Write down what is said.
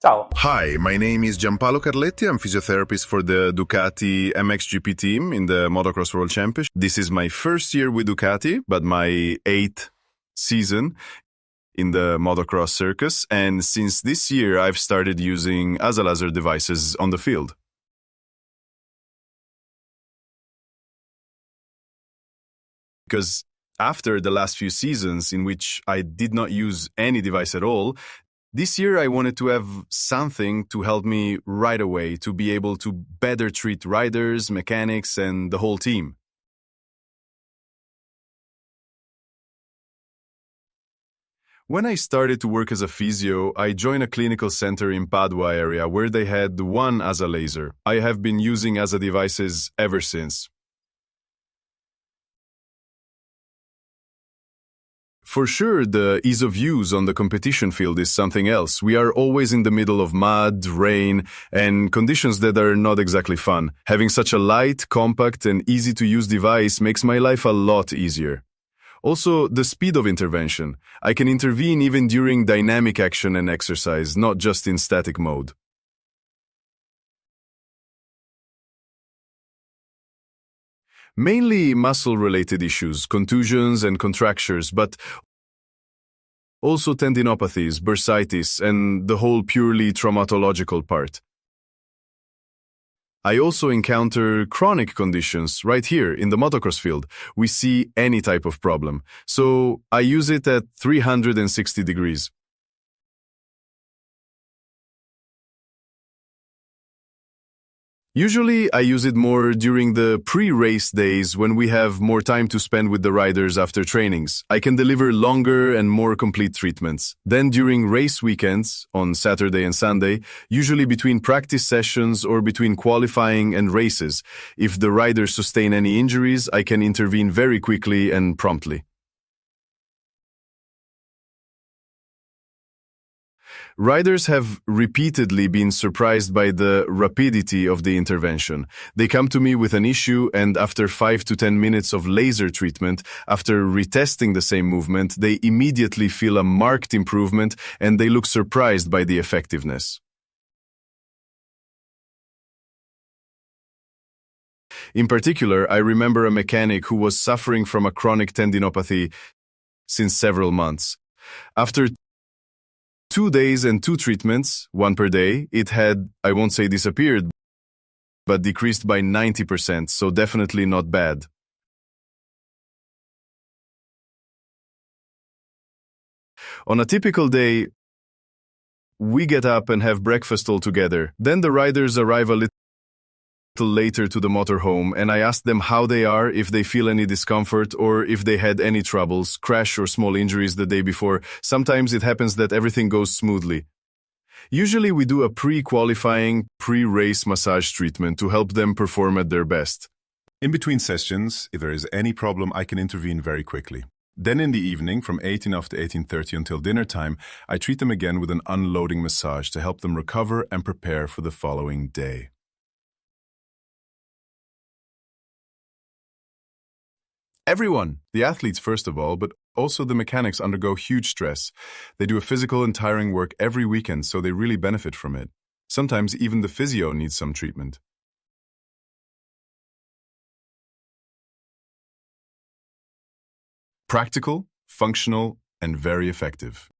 Ciao. Hi, my name is Giampaolo Carletti. I'm physiotherapist for the Ducati MXGP team in the Motocross World Championship. This is my first year with Ducati, but my eighth season in the motocross circus. And since this year, I've started using asalaser devices on the field. Because after the last few seasons in which I did not use any device at all, this year I wanted to have something to help me right away to be able to better treat riders, mechanics, and the whole team. When I started to work as a physio, I joined a clinical center in Padua area where they had one asalaser. I have been using ASA devices ever since. For sure, the ease of use on the competition field is something else. We are always in the middle of mud, rain, and conditions that are not exactly fun. Having such a light, compact, and easy-to-use device makes my life a lot easier. Also, the speed of intervention. I can intervene even during dynamic action and exercise, not just in static mode. Mainly muscle-related issues, contusions and contractures, but also tendinopathies, bursitis, and the whole purely traumatological part. I also encounter chronic conditions right here in the motocross field. We see any type of problem, so I use it at 360 degrees. Usually, I use it more during the pre-race days when we have more time to spend with the riders after trainings. I can deliver longer and more complete treatments. Then during race weekends, on Saturday and Sunday, usually between practice sessions or between qualifying and races, if the riders sustain any injuries, I can intervene very quickly and promptly. Riders have repeatedly been surprised by the rapidity of the intervention. They come to me with an issue, and after 5 to 10 minutes of laser treatment, after retesting the same movement, they immediately feel a marked improvement and they look surprised by the effectiveness. In particular, I remember a mechanic who was suffering from a chronic tendinopathy since several months. After 2 days and 2 treatments, one per day, it had, I won't say disappeared, but decreased by 90%, so definitely not bad. On a typical day, we get up and have breakfast all together. Then the riders arrive a little later to the motorhome, and I ask them how they are, if they feel any discomfort, or if they had any troubles, crash or small injuries the day before. Sometimes it happens that everything goes smoothly. Usually we do a pre-qualifying, pre-race massage treatment to help them perform at their best. In between sessions, if there is any problem, I can intervene very quickly. Then in the evening, from 18 after 18:30 until dinner time, I treat them again with an unloading massage to help them recover and prepare for the following day. Everyone, the athletes first of all, but also the mechanics undergo huge stress. They do a physical and tiring work every weekend, so they really benefit from it. Sometimes even the physio needs some treatment. Practical, functional, and very effective.